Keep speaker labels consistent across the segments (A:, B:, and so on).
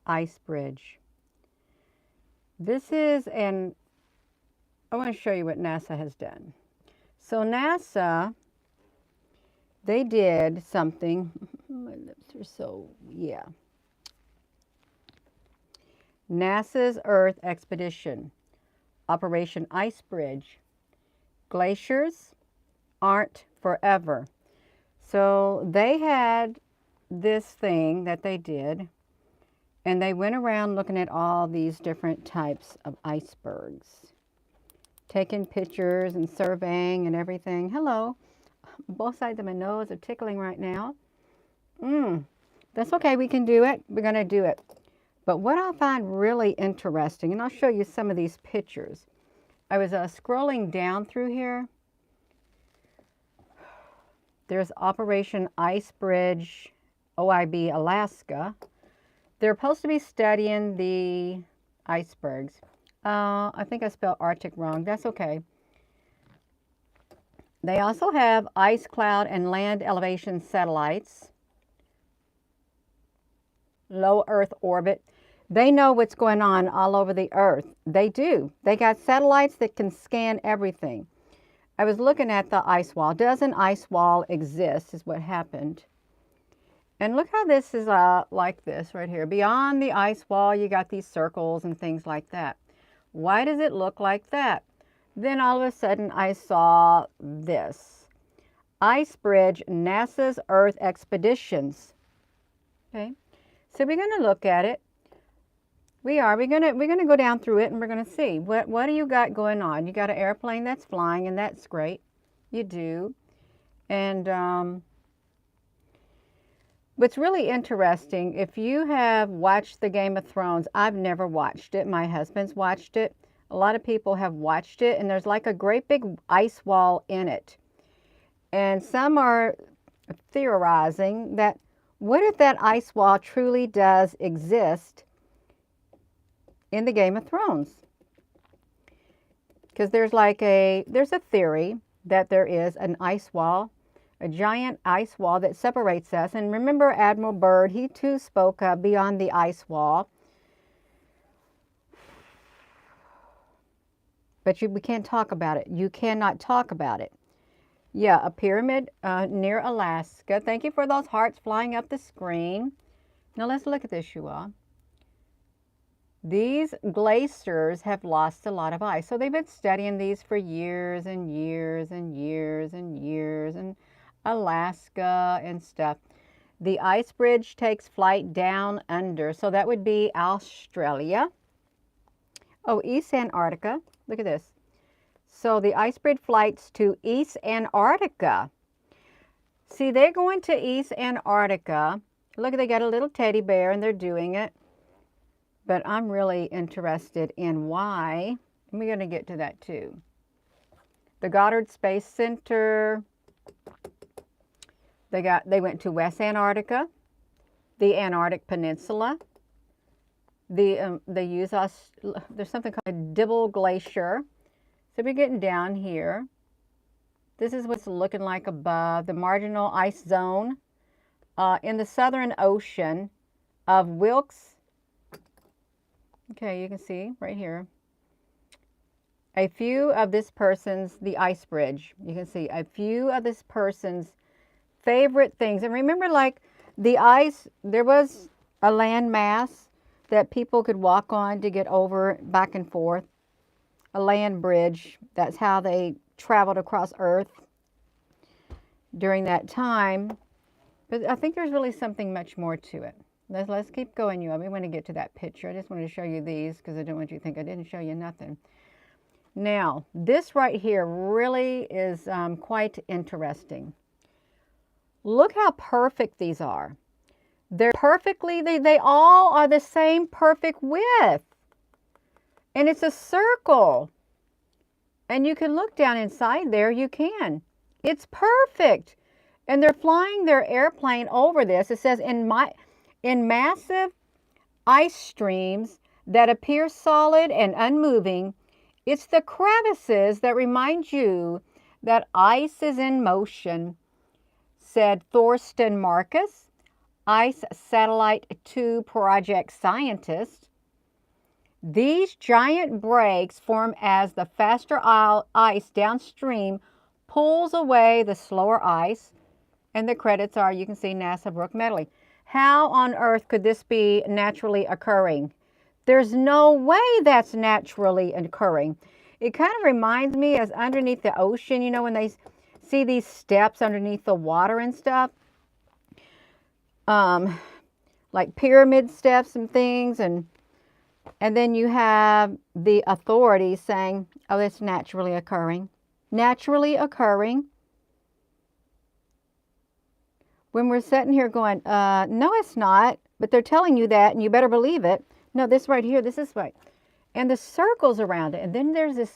A: IceBridge. This is I want to show you what NASA has done. So NASA, they did something. My lips are so, yeah. NASA's Earth Expedition, Operation IceBridge. Glaciers aren't forever. So they had this thing that they did, and they went around looking at all these different types of icebergs, taking pictures and surveying and everything. Hello. Both sides of my nose are tickling right now. That's okay. We can do it. We're going to do it. But what I find really interesting, and I'll show you some of these pictures. I was scrolling down through here. There's Operation IceBridge, OIB, Alaska. They're supposed to be studying the icebergs. I think I spelled Arctic wrong. That's okay. They also have ice cloud and land elevation satellites. Low Earth orbit. They know what's going on all over the Earth. They do. They got satellites that can scan everything. I was looking at the ice wall. Does an ice wall exist is what happened. And look how this is like this right here. Beyond the ice wall, you got these circles and things like that. Why does it look like that? Then all of a sudden I saw this. IceBridge, NASA's Earth Expeditions. Okay, so we're going to look at it. We're gonna go down through it and we're gonna see what do you got going on. You got an airplane that's flying, and that's great. You do. And what's really interesting, if you have watched the Game of Thrones, I've never watched it. My husband's watched it. A lot of people have watched it, and there's like a great big ice wall in it. And some are theorizing that what if that ice wall truly does exist in the Game of Thrones? Because there's a theory that there is an ice wall, a giant ice wall that separates us. And remember Admiral Byrd, he too spoke beyond the ice wall. But we can't talk about it. You cannot talk about it. Yeah, a pyramid near Alaska. Thank you for those hearts flying up the screen. Now let's look at this, you all. These glaciers have lost a lot of ice. So they've been studying these for years and years and years and years, and Alaska and stuff. The IceBridge takes flight down under. So that would be Australia. Oh, East Antarctica. Look at this. So the IceBridge flights to East Antarctica. See, they're going to East Antarctica. Look, they got a little teddy bear and they're doing it. But I'm really interested in why. And we're going to get to that too. The Goddard Space Center. They went to West Antarctica, the Antarctic Peninsula. They use there's something called Dibble Glacier. So we're getting down here. This is what's looking like above the marginal ice zone in the Southern Ocean of Wilkes. Okay, you can see right here. A few of this person's, the IceBridge, you can see a few of this person's favorite things. And remember, like the ice, there was a land mass that people could walk on to get over back and forth. A land bridge. That's how they traveled across Earth during that time. But I think there's really something much more to it. Let's keep going, you all. We want to get to that picture. I just wanted to show you these because I don't want you to think I didn't show you nothing. Now, this right here really is quite interesting. Look how perfect these are. They're perfectly, they all are the same perfect width. And it's a circle. And you can look down inside there, you can. It's perfect. And they're flying their airplane over this. It says, in massive ice streams that appear solid and unmoving, it's the crevices that remind you that ice is in motion, said Thorsten Marcus, Ice Satellite 2 project scientists. These giant breaks form as the faster ice downstream pulls away the slower ice. And the credits are, you can see NASA Brooke Medley. How on earth could this be naturally occurring? There's no way that's naturally occurring. It kind of reminds me as underneath the ocean, you know, when they see these steps underneath the water and stuff. Like pyramid steps and things. And then you have the authorities saying, oh, it's naturally occurring. Naturally occurring. When we're sitting here going, no, it's not, but they're telling you that, and you better believe it. No, this right here, this is right. And the circles around it. And then there's this,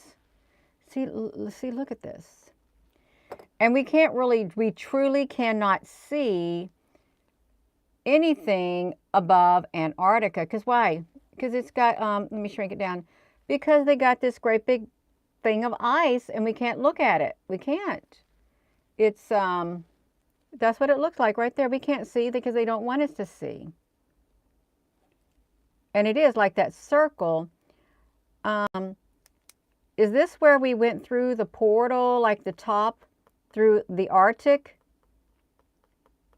A: see, look at this. And we truly cannot see anything above Antarctica. Because why? Because it's got, let me shrink it down. Because they got this great big thing of ice, and we can't look at it. We can't. It's, that's what it looks like right there. We can't see because they don't want us to see. And it is like that circle. Is this where we went through the portal, like the top, through the Arctic?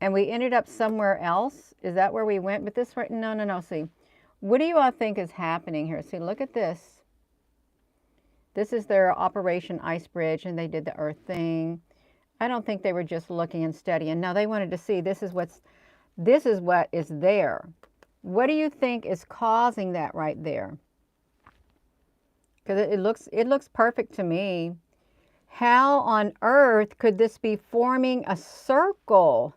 A: And we ended up somewhere else? Is that where we went? But this right, no, see. What do you all think is happening here? See, look at this. This is their Operation IceBridge, and they did the Earth thing. I don't think they were just looking and studying. No, they wanted to see this is what is there. What do you think is causing that right there? Because it looks perfect to me. How on earth could this be forming a circle?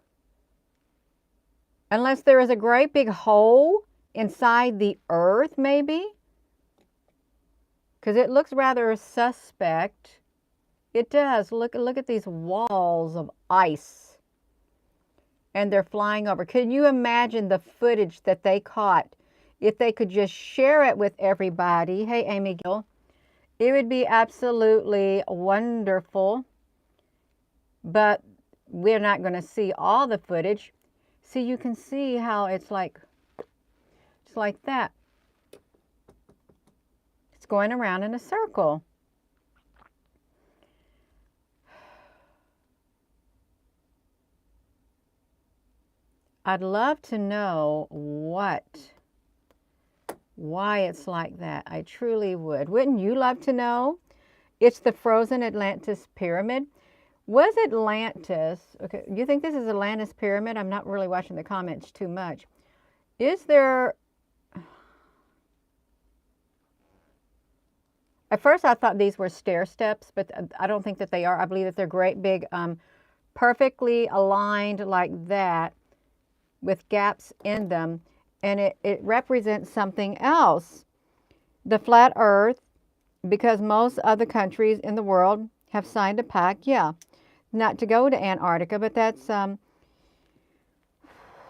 A: Unless there is a great big hole inside the earth, maybe? Because it looks rather suspect. It does. Look at these walls of ice. And they're flying over. Can you imagine the footage that they caught if they could just share it with everybody? Hey, Amy Gill. It would be absolutely wonderful. But we're not going to see all the footage. See, you can see how it's like that. It's going around in a circle. I'd love to know why it's like that. I truly would. Wouldn't you love to know? It's the frozen Atlantis pyramid. Was Atlantis, okay, you think this is Atlantis pyramid? I'm not really watching the comments too much. Is there, at first I thought these were stair steps, but I don't think that they are. I believe that they're great big, perfectly aligned like that, with gaps in them, and it represents something else. The flat earth, because most other countries in the world have signed a pact, yeah, not to go to Antarctica, but that's,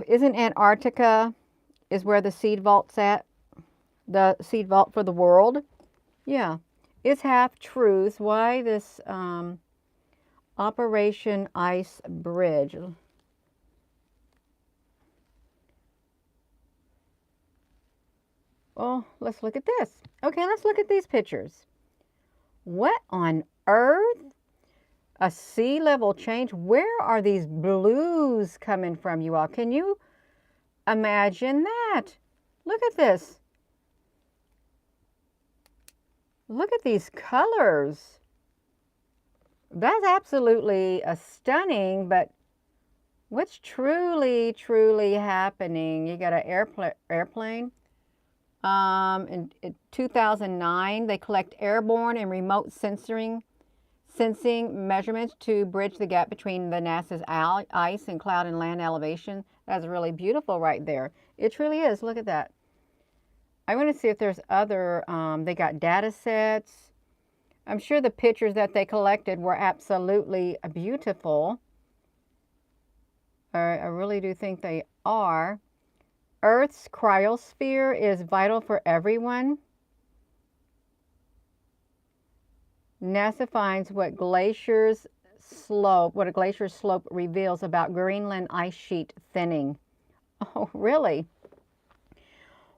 A: isn't Antarctica is where the seed vault's at? The seed vault for the world? Yeah, it's half truths. Why this Operation IceBridge? Well, let's look at this. Okay, let's look at these pictures. What on earth? A sea level change? Where are these blues coming from, you all? Can you imagine that? Look at this. Look at these colors. That's absolutely stunning, but what's truly happening? You got an airplane. In 2009, they collect airborne and remote sensing measurements to bridge the gap between the NASA's ice and cloud and land elevation. That's really beautiful right there. It truly is. Look at that. I want to see if there's other, they got data sets. I'm sure the pictures that they collected were absolutely beautiful. I really do think they are. Earth's cryosphere is vital for everyone. NASA finds what a glacier's slope reveals about Greenland ice sheet thinning. Oh, really?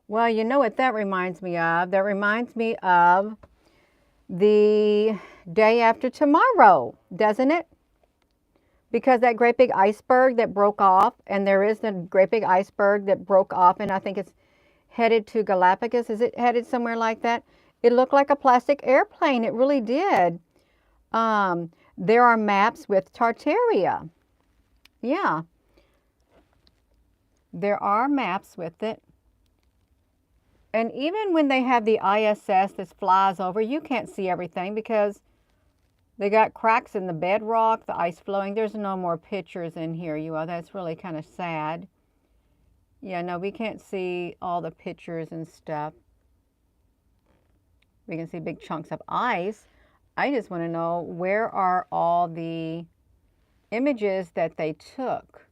A: Well, you know what that reminds me of? That reminds me of the day after tomorrow, doesn't it? Because that great big iceberg that broke off, and there is the great big iceberg that broke off, and I think it's headed to Galapagos. Is it headed somewhere like that? It looked like a plastic airplane. It really did. There are maps with Tartaria. Yeah, there are maps with it. And even when they have the ISS that flies over, you can't see everything because they got cracks in the bedrock, the ice flowing. There's no more pictures in here, you all. That's really kind of sad. Yeah, no, we can't see all the pictures and stuff. We can see big chunks of ice. I just want to know, where are all the images that they took?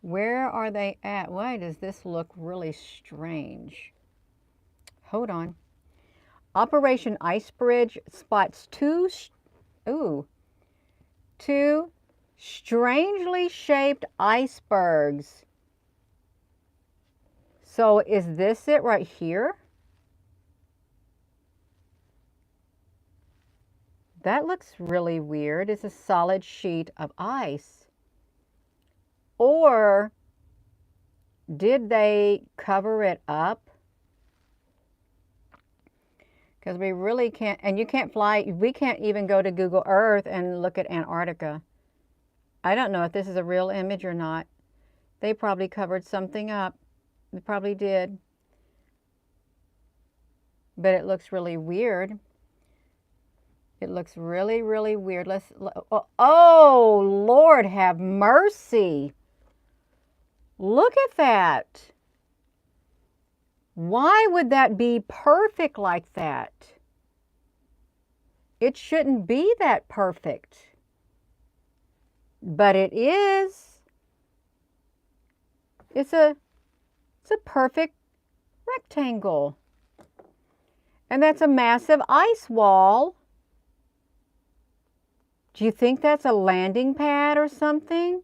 A: Where are they at? Why does this look really strange? Hold on. Operation IceBridge spots two strangely shaped icebergs. So is this it right here? That looks really weird. It's a solid sheet of ice. Or did they cover it up? Because we really can't, and you can't fly, we can't even go to Google Earth and look at Antarctica. I don't know if this is a real image or not. They probably covered something up. They probably did. But it looks really weird. It looks really, really weird. Oh, Lord have mercy. Look at that. Why would that be perfect like that? It shouldn't be that perfect. But it is. It's a perfect rectangle. And that's a massive ice wall. Do you think that's a landing pad or something?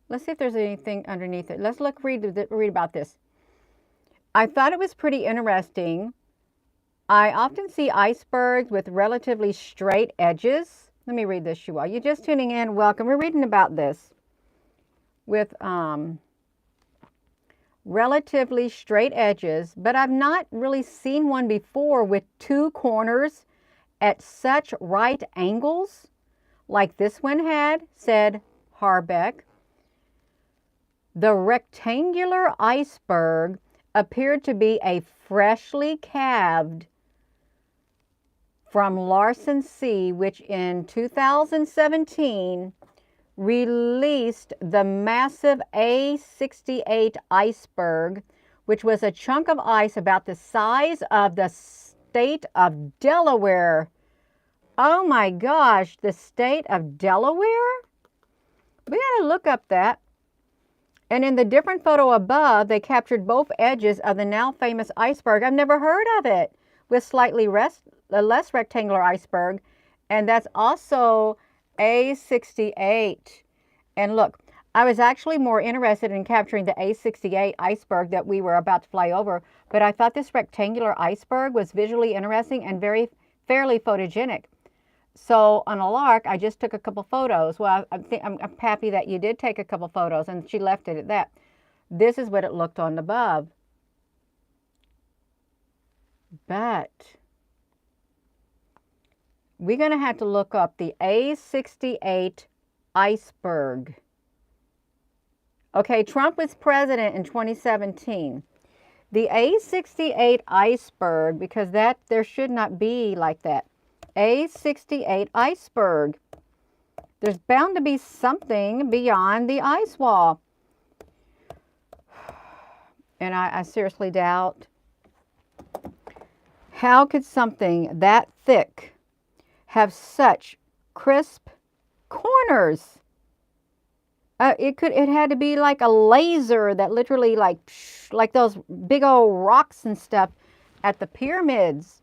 A: Let's see if there's anything underneath it. Let's read about this. I thought it was pretty interesting. I often see icebergs with relatively straight edges. Let me read this, you all. You're just tuning in. Welcome. We're reading about this with relatively straight edges, but I've not really seen one before with two corners at such right angles like this one had, said Harbeck. The rectangular iceberg appeared to be a freshly calved from Larsen C, which in 2017 released the massive A68 iceberg, which was a chunk of ice about the size of the state of Delaware. Oh my gosh, the state of Delaware? We gotta look up that. And in the different photo above, they captured both edges of the now famous iceberg. I've never heard of it, with slightly less rectangular iceberg. And that's also A68. And look, I was actually more interested in capturing the A68 iceberg that we were about to fly over, but I thought this rectangular iceberg was visually interesting and fairly photogenic. So on a lark, I just took a couple photos. Well, I'm happy that you did take a couple photos, and she left it at that. This is what it looked on above. But we're going to have to look up the A68 iceberg. Okay, Trump was president in 2017. The A68 iceberg, because there should not be like that. A68 iceberg. There's bound to be something beyond the ice wall. And I seriously doubt. How could something that thick have such crisp corners? It had to be like a laser that literally like those big old rocks and stuff at the pyramids.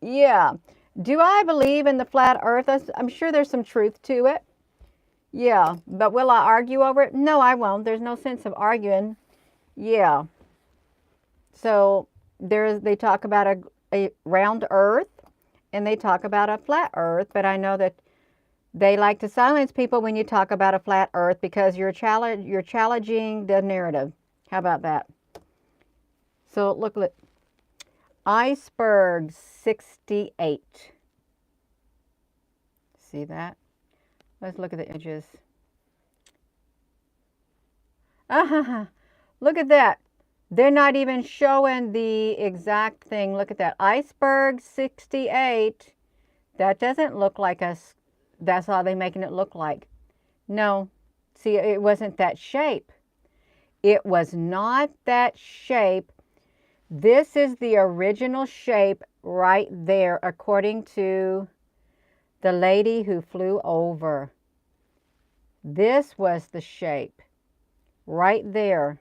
A: Yeah. Do I believe in the flat earth? I'm sure there's some truth to it. Yeah, but will I argue over it? No, I won't. There's no sense of arguing. Yeah. So they talk about a round earth and they talk about a flat earth, but I know that they like to silence people when you talk about a flat earth because you're challenging the narrative. How about that? So look, iceberg 68. See that? Let's look at the images. Look at that. They're not even showing the exact thing. Look at that. Iceberg 68. That doesn't look like us. That's how they're making it look like. No. See, it wasn't that shape. It was not that shape. This is the original shape right there, according to the lady who flew over. This was the shape right there.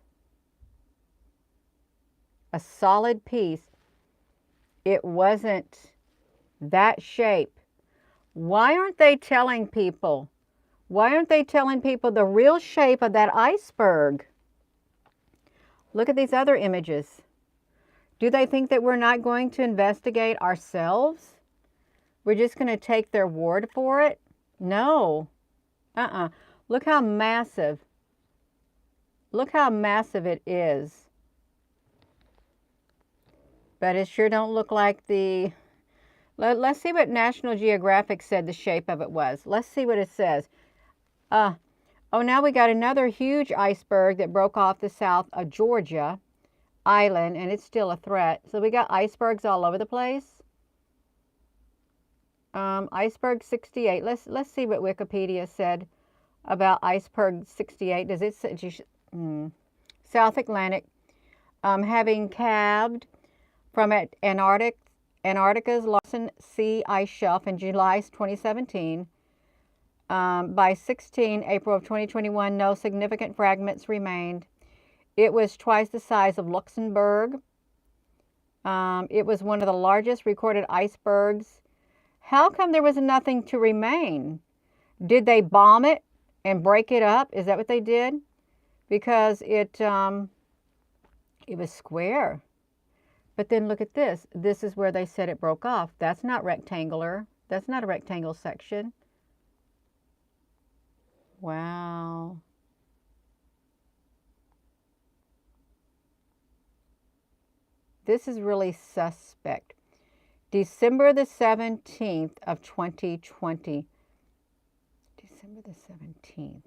A: A solid piece. It wasn't that shape. Why aren't they telling people? Why aren't they telling people the real shape of that iceberg? Look at these other images. Do they think that we're not going to investigate ourselves? We're just going to take their word for it? No. Look how massive. Look how massive it is. But it sure don't look like the... Let's see what National Geographic said the shape of it was. Let's see what it says. Oh, now we got another huge iceberg that broke off the south of Georgia island, and it's still a threat. So we got icebergs all over the place. Iceberg 68. Let's see what Wikipedia said about iceberg 68. Does it say South Atlantic having calved from Antarctica's Larsen Sea ice shelf in July 2017. By 16 April of 2021, no significant fragments remained. It was twice the size of Luxembourg. It was one of the largest recorded icebergs. How come there was nothing to remain? Did they bomb it and break it up? Is that what they did? Because it was square. But then look at this. This is where they said it broke off. That's not rectangular. That's not a rectangle section. Wow. This is really suspect. December the 17th of 2020. December the 17th.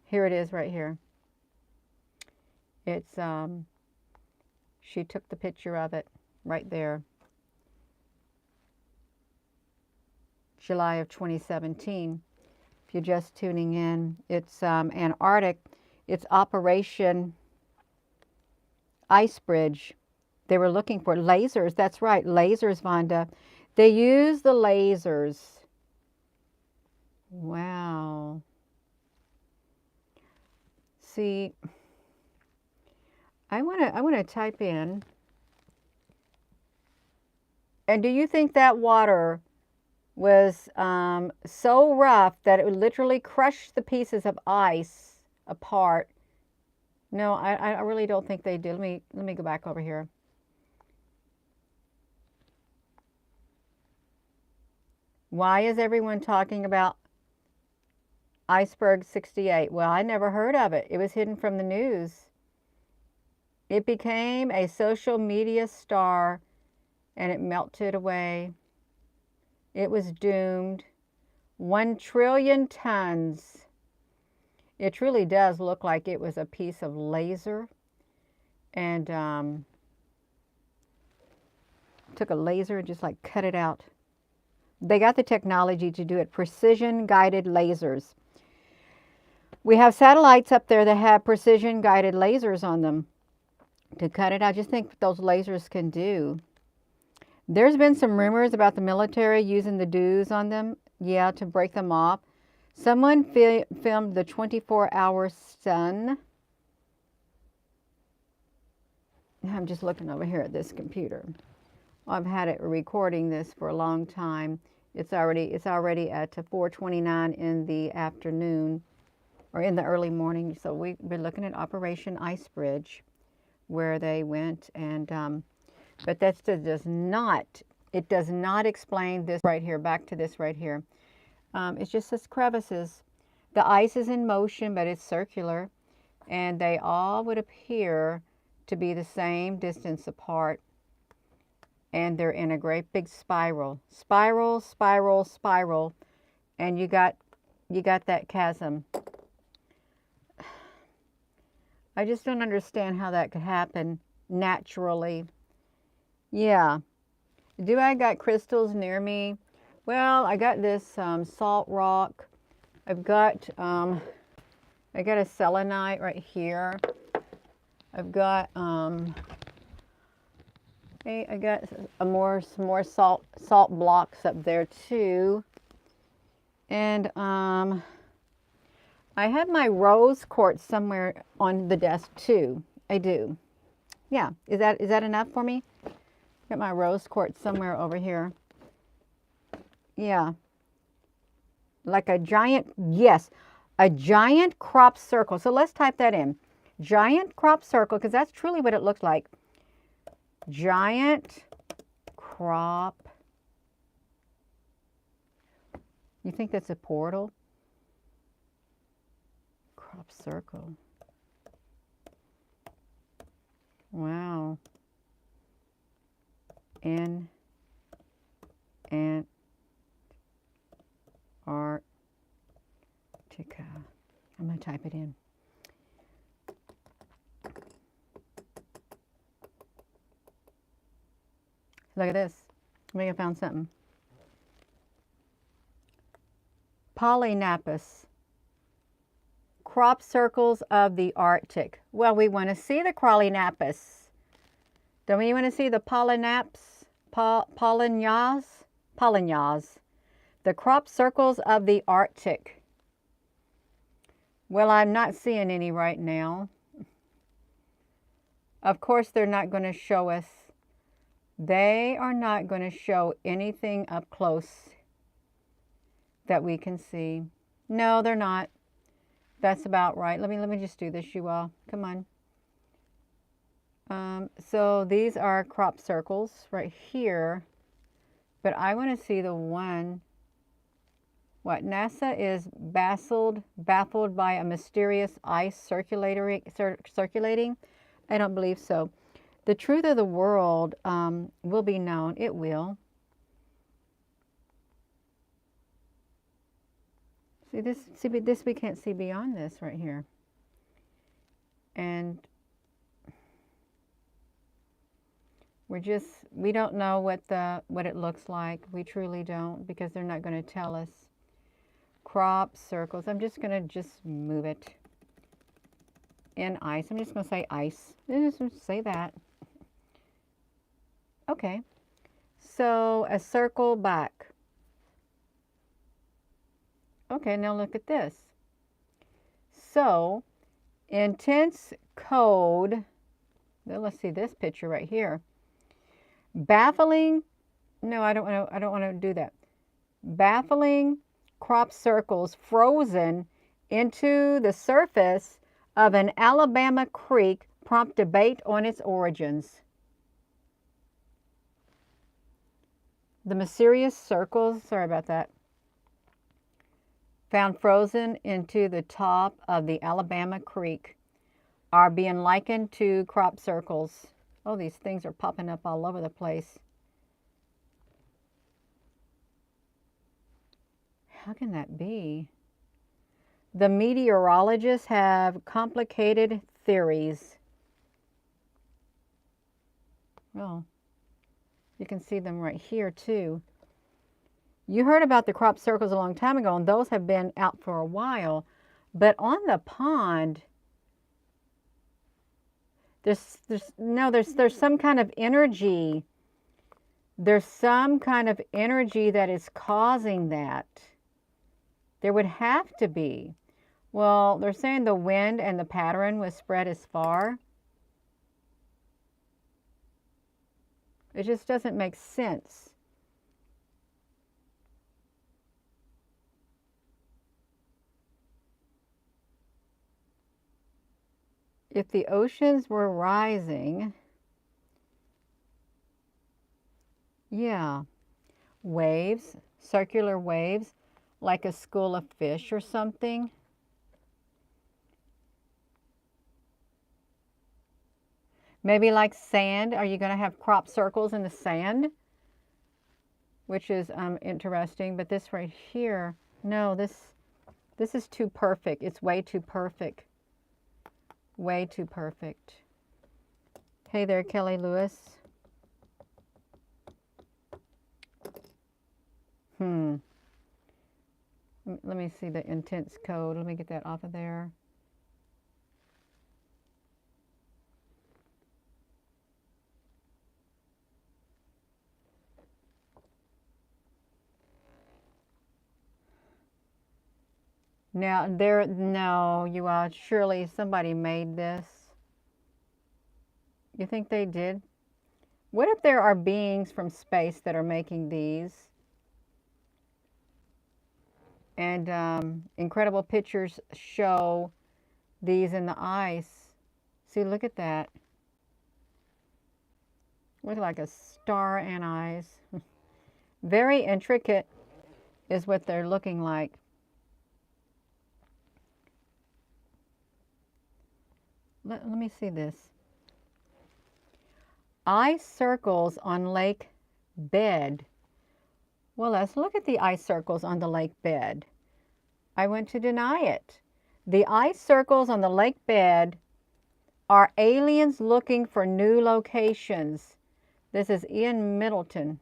A: Here it is right here. It's, she took the picture of it right there. July of 2017. If you're just tuning in, it's Antarctic. It's Operation IceBridge. They were looking for lasers. That's right, lasers, Vonda. They use the lasers. Wow. See, I want to type in. And do you think that water was so rough that it would literally crush the pieces of ice apart? No, I really don't think they did. Let me go back over here. Why is everyone talking about iceberg 68? Well, I never heard of it. It was hidden from the news. It became a social media star and it melted away. It was doomed. 1 trillion tons. It truly does look like it was a piece of laser. And took a laser and just like cut it out. They got the technology to do it. Precision guided lasers. We have satellites up there that have precision guided lasers on them to cut it out. Just think what those lasers can do. There's been some rumors about the military using the dews on them, to break them off. Someone filmed the 24-hour sun. I'm just looking over here at this computer. I've had it recording this for a long time. It's already at 4:29 in the afternoon or in the early morning. So we've been looking at Operation IceBridge, where they went and but that does not, it does not explain this right here. Back to this right here. It just says crevices. The ice is in motion, but it's circular, and they all would appear to be the same distance apart, and they're in a great big spiral. Spiral, spiral, spiral, and you got that chasm. I just don't understand how that could happen naturally. Yeah. Do I got crystals near me? Well, I got this salt rock. I've got I got a selenite right here. I've got hey, I got some more salt blocks up there too. And I have my rose quartz somewhere on the desk too. I do. Yeah. Is that enough for me? Got my rose quartz somewhere over here. Yeah. Like a giant, yes, a giant crop circle. So let's type that in. Giant crop circle, because that's truly what it looks like. Giant crop. You think that's a portal? Crop circle. Wow. In Antarctica. I'm going to type it in. Look at this. I think I found something. Polynapus. Crop circles of the Arctic. Well, we want to see the Polynapus. Don't we want to see the polynaps? Polynyas? Polynyas. The crop circles of the Arctic. Well, I'm not seeing any right now. Of course, they're not going to show us. They are not going to show anything up close that we can see. No, they're not. That's about right. Let me just do this, you all. Come on. So these are crop circles right here, but I want to see the one. What, NASA is baffled by a mysterious ice circulating? I don't believe so. The truth of the world will be known. It will. See this we can't see beyond this right here. And we don't know what it looks like. We truly don't, because they're not going to tell us. Crop circles. I'm just going to move it in ice. I'm just going to say ice. Just say that. Okay. So a circle back. Okay, now look at this. So intense code. Well, let's see this picture right here. Baffling. No, I don't want to do that. Baffling crop circles frozen into the surface of an Alabama creek prompt debate on its origins. The mysterious circles, sorry about that, found frozen into the top of the Alabama creek are being likened to crop circles. Oh, these things are popping up all over the place. How can that be? The meteorologists have complicated theories. Well, you can see them right here too. You heard about the crop circles a long time ago, and those have been out for a while. But on the pond, there's some kind of energy. There's some kind of energy that is causing that. There would have to be. Well, they're saying the wind and the pattern was spread as far. It just doesn't make sense. If the oceans were rising, yeah, waves, circular waves, like a school of fish or something. Maybe like sand. Are you going to have crop circles in the sand? Which is interesting. But this right here, no, this is too perfect. It's way too perfect. Way too perfect. Hey there, Kelly Lewis. Let me see the intense code. Let me get that off of there. Now, no, you are surely somebody made this. You think they did? What if there are beings from space that are making these? And incredible pictures show these in the ice. See, look at that. Look like a star and eyes. Very intricate is what they're looking like. Let me see this. Ice circles on lake bed. Well, let's look at the ice circles on the lake bed. I want to deny it. The ice circles on the lake bed are aliens looking for new locations. This is Ian Middleton.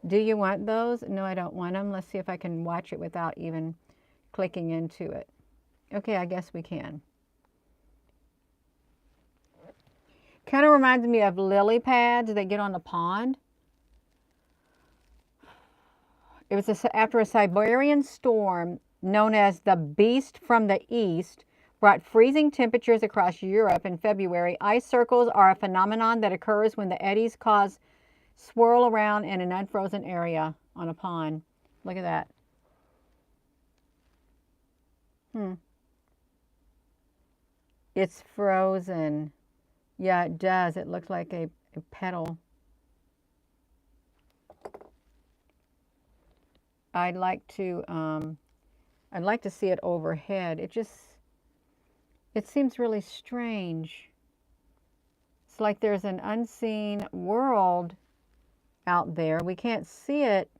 A: Do you want those? No, I don't want them. Let's see if I can watch it without even clicking into it. Okay, I guess we can. Kind of reminds me of lily pads that get on the pond. It was after a Siberian storm known as the Beast from the East brought freezing temperatures across Europe in February. Ice circles are a phenomenon that occurs when the eddies cause swirl around in an unfrozen area on a pond. Look at that. It's frozen. Yeah, it does. It looks like a petal. I'd like to see it overhead. It seems really strange. It's like there's an unseen world out there. We can't see it,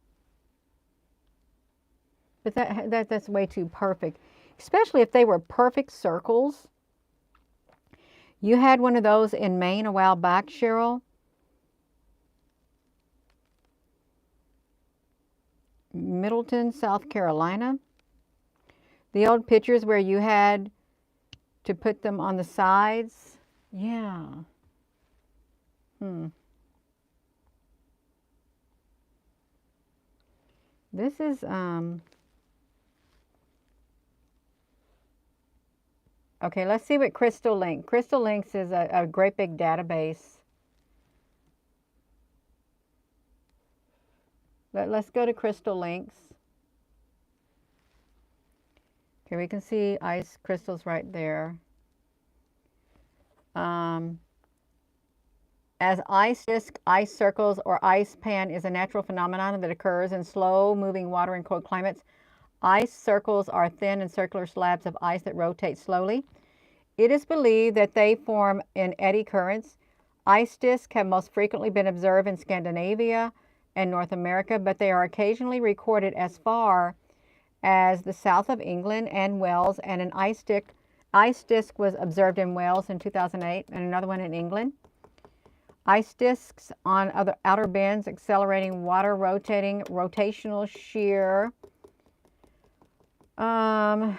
A: but that's way too perfect. Especially if they were perfect circles. You had one of those in Maine a while back, Cheryl. Middleton, South Carolina. The old pictures where you had to put them on the sides. Yeah. This is okay, let's see what Crystal Link. Crystal Links is a great big database. Let's go to Crystal Links. Okay, we can see ice crystals right there. As ice disk, ice circles, or ice pan is a natural phenomenon that occurs in slow-moving water in cold climates. Ice circles are thin and circular slabs of ice that rotate slowly. It is believed that they form in eddy currents. Ice disks have most frequently been observed in Scandinavia and North America, but they are occasionally recorded as far as the south of England and Wales, and an ice disk was observed in Wales in 2008 and another one in England. Ice disks on other outer bands, accelerating water, rotating, rotational shear. I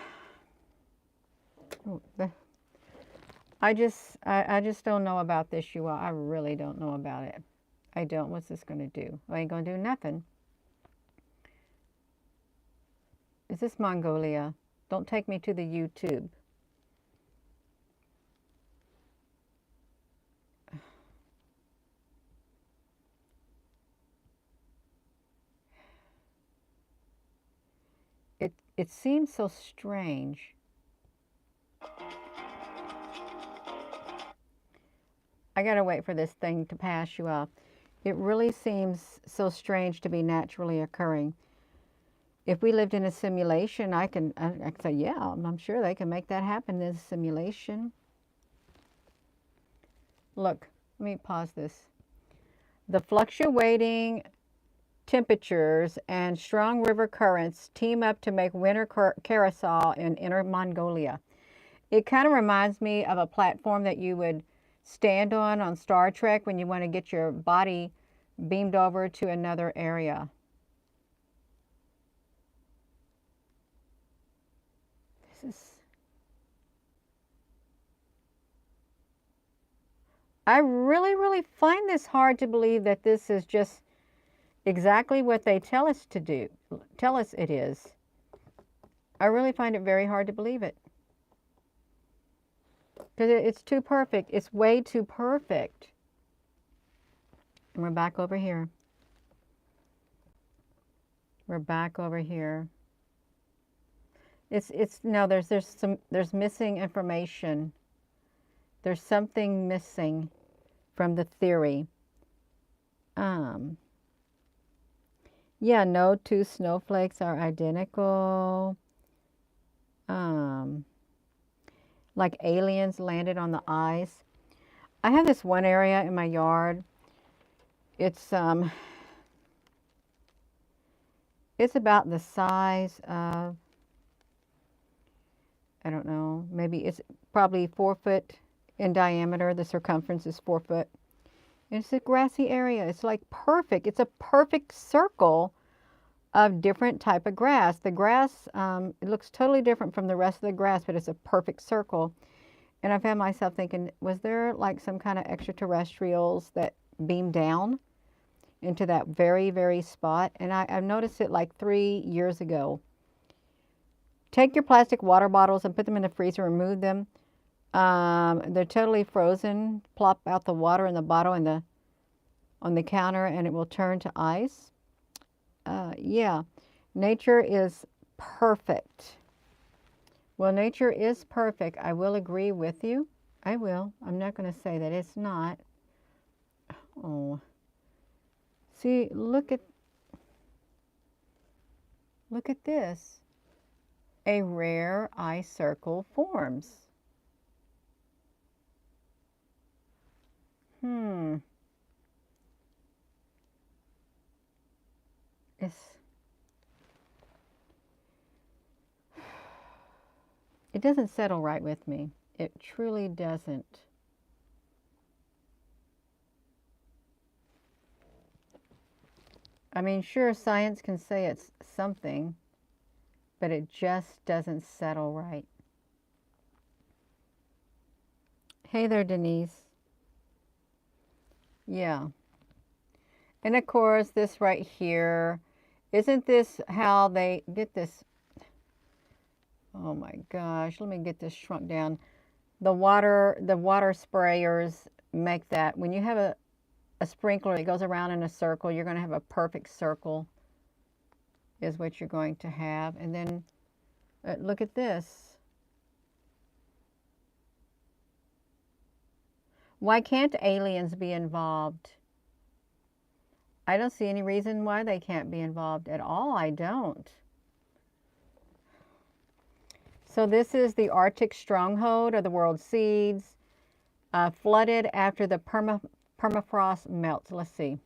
A: just don't know about this, you all. I really don't know about it. I don't. What's this going to do? I ain't going to do nothing. Is this Mongolia? Don't take me to the YouTube. it seems so strange. I gotta wait for this thing to pass you off. It really seems so strange to be naturally occurring. If we lived in a simulation, I could say, yeah, I'm sure they can make that happen in a simulation. Look, let me pause this. The fluctuating temperatures and strong river currents team up to make winter carousel in Inner Mongolia. It kind of reminds me of a platform that you would stand on Star Trek when you want to get your body beamed over to another area. This is, I really find this hard to believe that this is just exactly what they tell us to do, tell us it is. I really find it very hard to believe it. Because it's too perfect. It's way too perfect. And we're back over here. We're back over here. No, there's missing information. There's something missing from the theory. Yeah, no two snowflakes are identical. Like aliens landed on the ice. I have this one area in my yard. It's about the size of, I don't know, maybe it's probably 4 foot in diameter. The circumference is 4 foot. And it's a grassy area. It's like perfect. It's a perfect circle of different type of grass. The grass, it looks totally different from the rest of the grass, but it's a perfect circle. And I found myself thinking, was there like some kind of extraterrestrials that beamed down into that very spot? And I've noticed it like 3 years ago. Take your plastic water bottles and put them in the freezer, remove them. They're totally frozen. Plop out the water in the bottle on the counter and it will turn to ice. Yeah, nature is perfect. Well, nature is perfect. I will agree with you. I will. I'm not going to say that it's not. Oh. See, look at this. A rare ice circle forms. It doesn't settle right with me. It truly doesn't. I mean, sure, science can say it's something, but it just doesn't settle right. Hey there, Denise. Yeah. And of course, this right here, isn't this how they get this? Oh my gosh, let me get this shrunk down. The water sprayers make that. When you have a sprinkler that goes around in a circle, you're going to have a perfect circle is what you're going to have. And then look at this. Why can't aliens be involved? I don't see any reason why they can't be involved at all. I don't. So this is the Arctic stronghold of the world's seeds, flooded after the permafrost melts. Let's see.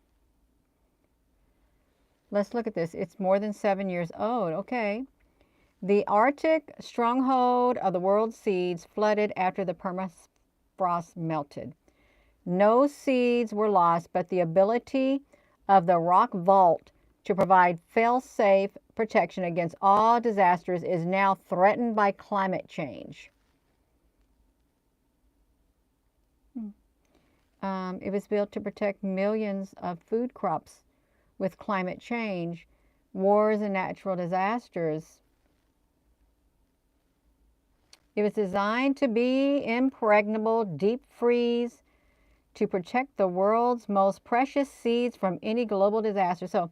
A: Let's look at this. It's more than 7 years old. Okay. The Arctic stronghold of the world's seeds flooded after the permafrost melted. No seeds were lost, but the ability of the rock vault to provide fail-safe protection against all disasters is now threatened by climate change. It was built to protect millions of food crops with climate change, wars, and natural disasters. It was designed to be impregnable, deep freeze, to protect the world's most precious seeds from any global disaster. So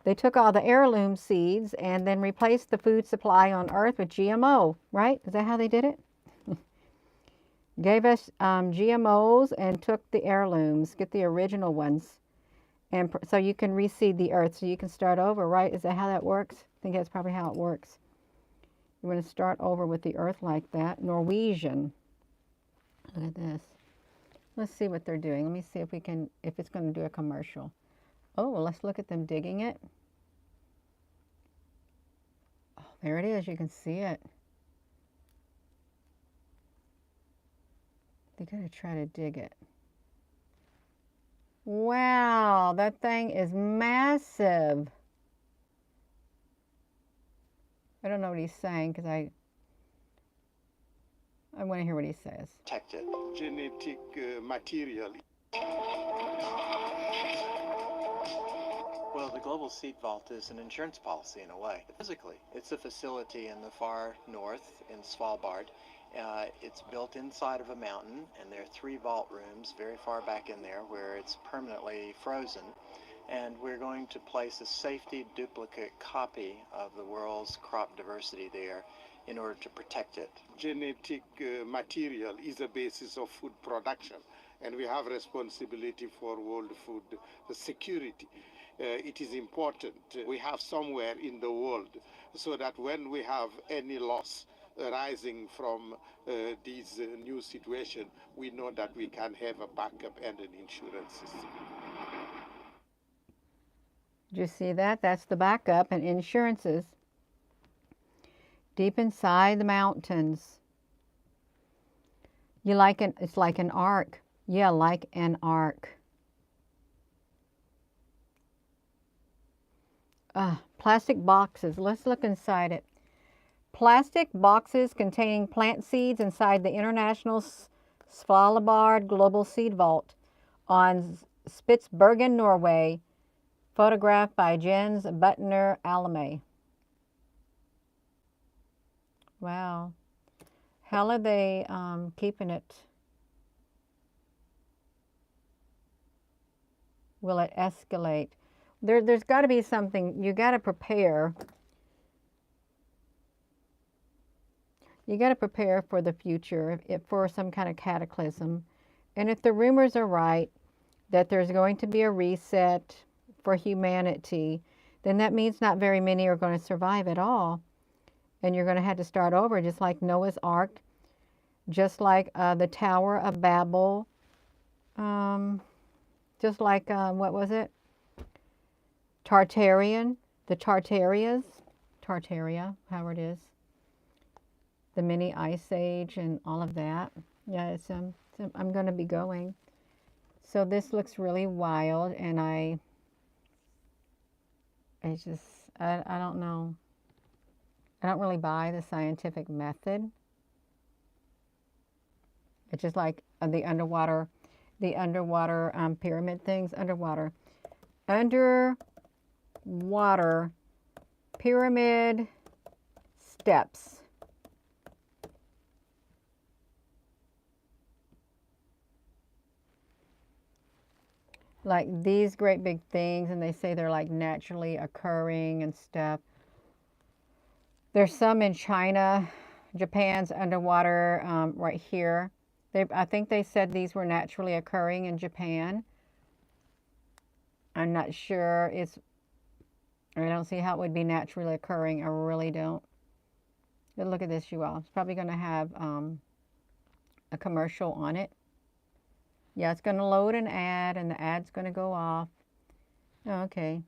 A: They took all the heirloom seeds and then replaced the food supply on Earth with GMO, right? Is that how they did it? Gave us GMOs and took the heirlooms, get the original ones. And so you can reseed the earth, so you can start over, right? Is that how that works? I think that's probably how it works. You're going to start over with the earth like that. Norwegian. Look at this. Let's see what they're doing. Let me see if we can, if it's going to do a commercial. Oh, well, let's look at them digging it. Oh, there it is. You can see it. They're going to try to dig it. Wow, that thing is massive. I don't know what he's saying because I want to hear what he says.
B: Protected.
C: Genetic material.
B: Well, the Global Seed Vault is an insurance policy in a way. Physically, it's a facility in the far north in Svalbard. It's built inside of a mountain, and there are 3 vault rooms very far back in there where it's permanently frozen. And we're going to place a safety duplicate copy of the world's crop diversity there in order to protect it.
C: Genetic material is a basis of food production, and we have responsibility for world food security. It is important we have somewhere in the world so that when we have any loss arising from these new situation, we know that we can have a backup and an insurance system.
A: Did you see that? That's the backup and insurances. Deep inside the mountains. You like it? It's like an ark. Yeah, like an ark. Plastic boxes. Let's look inside it. Plastic boxes containing plant seeds inside the International Svalbard Global Seed Vault on Spitsbergen, Norway. Photographed by Jens Butner Alame. Wow. How are they keeping it? Will it escalate? There's got to be something. You got to prepare. You got to prepare for the future, for some kind of cataclysm. And if the rumors are right that there's going to be a reset for humanity, then that means not very many are going to survive at all. And you're going to have to start over, just like Noah's Ark, just like the Tower of Babel, just like, what was it? Tartarian, the Tartaria, however it is. The mini ice age and all of that. Yeah, I'm going to be going. So this looks really wild, and I don't know. I don't really buy the scientific method. It's just like the underwater pyramid things. Underwater pyramid steps. Like these great big things, and they say they're like naturally occurring and stuff. There's some in China. Japan's underwater right here. I think they said these were naturally occurring in Japan. I'm not sure. I don't see how it would be naturally occurring. I really don't. But look at this, you all. It's probably going to have a commercial on it. Yeah, it's going to load an ad, and the ad's going to go off. Oh, okay.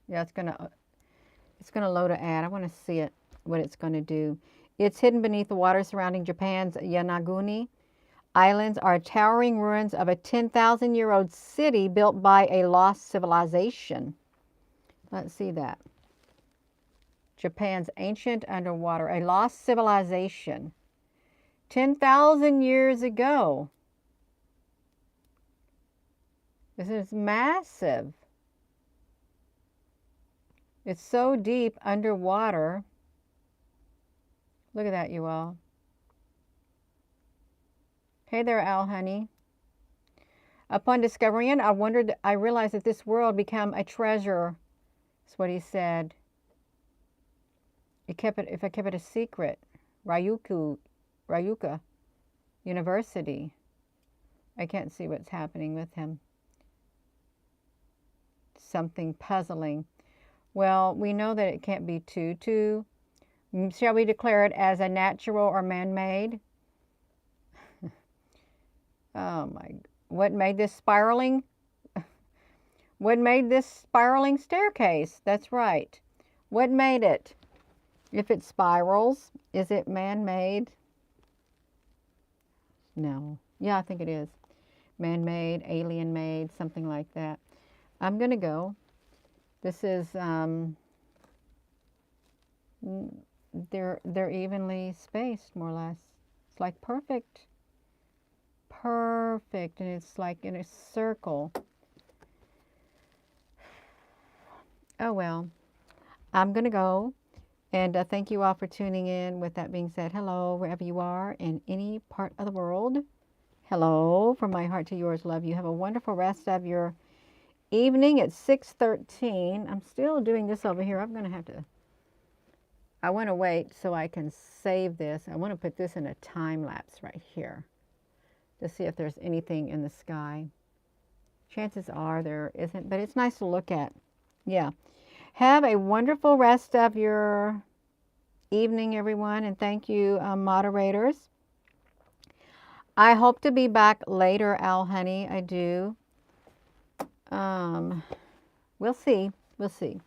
A: Yeah, it's going to load an ad. I want to see it, what it's going to do. It's hidden beneath the water surrounding Japan's Yonaguni Islands are towering ruins of a 10,000-year-old city built by a lost civilization. Let's see that. Japan's ancient underwater, a lost civilization. 10,000 years ago. This is massive. It's so deep underwater. Look at that, you all. Hey there, Al Honey. Upon discovering it, I realized that this world became a treasure That's what he said. He kept it, if I kept it a secret, Ryuka University. I can't see what's happening with him. Something puzzling. Well, we know that it can't be two. Shall we declare it as a natural or man-made? Oh my, what made this spiraling? What made this spiraling staircase? That's right. What made it? If it spirals, is it man-made? No. Yeah, I think it is. Man-made, alien-made, something like that. I'm going to go. This is, they're evenly spaced, more or less. It's like perfect. Perfect. And it's like in a circle. Oh, well. I'm going to go. And thank you all for tuning in. With that being said, hello, wherever you are in any part of the world. Hello, from my heart to yours, love you. Have a wonderful rest of your evening at 6:13. I'm still doing this over here. I'm going to have to, I want to wait so I can save this. I want to put this in a time lapse right here to see if there's anything in the sky. Chances are there isn't, but it's nice to look at. Yeah. Have a wonderful rest of your evening, everyone, and thank you, moderators. I hope to be back later, Al Honey. I do. We'll see. We'll see.